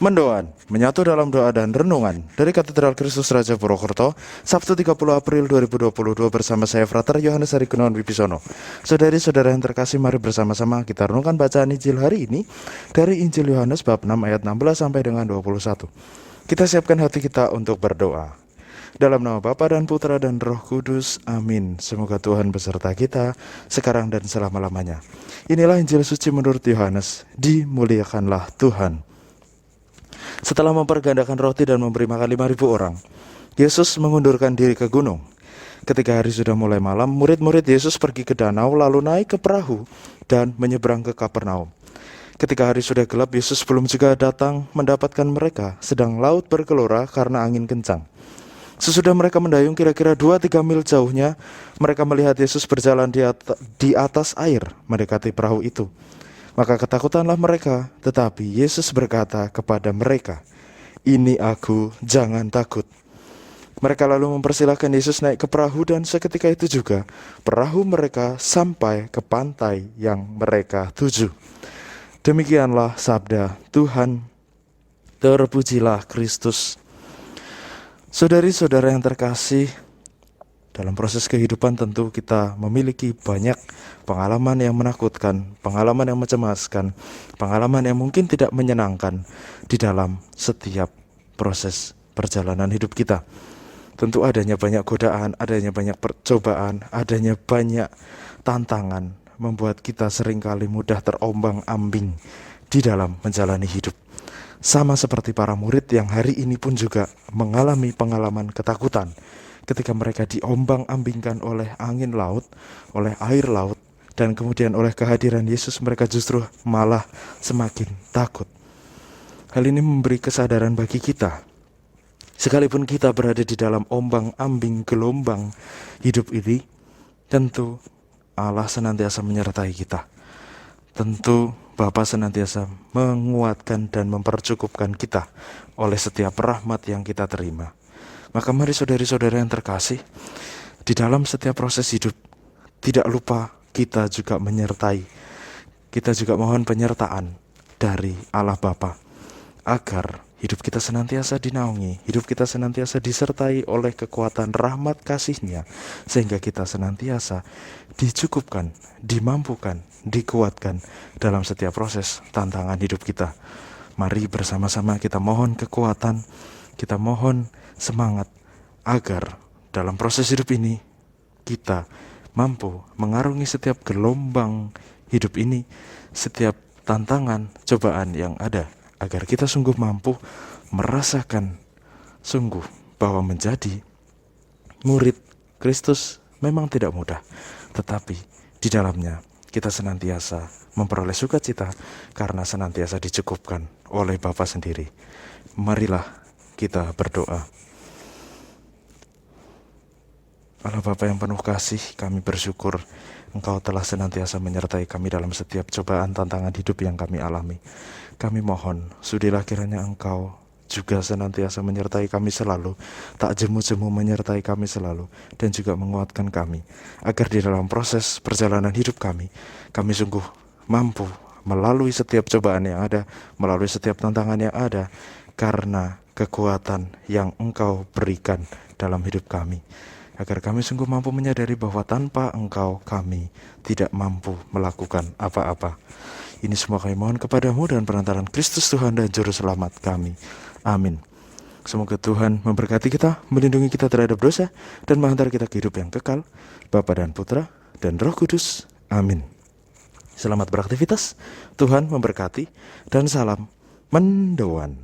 Mendoan, menyatu dalam doa dan renungan dari Katedral Kristus Raja Purwokerto, Sabtu 30 April 2022 bersama saya Frater Yohanes Hari Gunawan Wibisono. Saudari-saudara yang terkasih, mari bersama-sama kita renungkan bacaan Injil hari ini dari Injil Yohanes bab 6 ayat 16 sampai dengan 21. Kita siapkan hati kita untuk berdoa. Dalam nama Bapa dan Putra dan Roh Kudus, amin. Semoga Tuhan beserta kita sekarang dan selama-lamanya. Inilah Injil suci menurut Yohanes, dimuliakanlah Tuhan. Setelah mempergandakan roti dan memberi makan 5.000 orang, Yesus mengundurkan diri ke gunung. Ketika hari sudah mulai malam, murid-murid Yesus pergi ke danau lalu naik ke perahu dan menyeberang ke Kapernaum. Ketika hari sudah gelap, Yesus belum juga datang mendapatkan mereka, sedang laut bergelora karena angin kencang. Sesudah mereka mendayung kira-kira 2-3 mil jauhnya, mereka melihat Yesus berjalan di atas air mendekati perahu itu. Maka ketakutanlah mereka, tetapi Yesus berkata kepada mereka, "Ini aku, jangan takut." Mereka lalu mempersilahkan Yesus naik ke perahu dan seketika itu juga perahu mereka sampai ke pantai yang mereka tuju. Demikianlah sabda Tuhan. Terpujilah Kristus. Saudari-saudara yang terkasih, dalam proses kehidupan tentu kita memiliki banyak pengalaman yang menakutkan, pengalaman yang mencemaskan, pengalaman yang mungkin tidak menyenangkan di dalam setiap proses perjalanan hidup kita. Tentu adanya banyak godaan, adanya banyak percobaan, adanya banyak tantangan membuat kita seringkali mudah terombang-ambing di dalam menjalani hidup. Sama seperti para murid yang hari ini pun juga mengalami pengalaman ketakutan ketika mereka diombang-ambingkan oleh angin laut, oleh air laut, dan kemudian oleh kehadiran Yesus mereka justru malah semakin takut. Hal ini memberi kesadaran bagi kita. Sekalipun kita berada di dalam ombang-ambing gelombang hidup ini, tentu Allah senantiasa menyertai kita. Tentu Bapa senantiasa menguatkan dan mempercukupkan kita oleh setiap rahmat yang kita terima. Maka mari saudari-saudara yang terkasih, di dalam setiap proses hidup, tidak lupa kita juga menyertai. Kita juga mohon penyertaan dari Allah Bapa, agar hidup kita senantiasa dinaungi, hidup kita senantiasa disertai oleh kekuatan rahmat kasih-Nya, sehingga kita senantiasa dicukupkan, dimampukan, dikuatkan dalam setiap proses tantangan hidup kita. Mari bersama-sama kita mohon kekuatan, kita mohon semangat agar dalam proses hidup ini kita mampu mengarungi setiap gelombang hidup ini, setiap tantangan, cobaan yang ada, agar kita sungguh mampu merasakan sungguh bahwa menjadi murid Kristus memang tidak mudah, tetapi di dalamnya kita senantiasa memperoleh sukacita karena senantiasa dicukupkan oleh Bapa sendiri. Marilah kita berdoa. Allah Bapa yang penuh kasih, kami bersyukur Engkau telah senantiasa menyertai kami dalam setiap cobaan tantangan hidup yang kami alami. Kami mohon, sudilah kiranya Engkau juga senantiasa menyertai kami selalu, tak jemu-jemu menyertai kami selalu, dan juga menguatkan kami, agar di dalam proses perjalanan hidup kami sungguh mampu melalui setiap cobaan yang ada, melalui setiap tantangan yang ada, karena kekuatan yang Engkau berikan dalam hidup kami. Agar kami sungguh mampu menyadari bahwa tanpa Engkau kami tidak mampu melakukan apa-apa. Ini semua kami mohon kepadamu dan perantaran Kristus Tuhan dan Juru Selamat kami. Amin. Semoga Tuhan memberkati kita, melindungi kita terhadap dosa, dan menghantar kita ke hidup yang kekal, Bapa dan Putra dan Roh Kudus. Amin. Selamat beraktivitas, Tuhan memberkati, dan salam mendoan.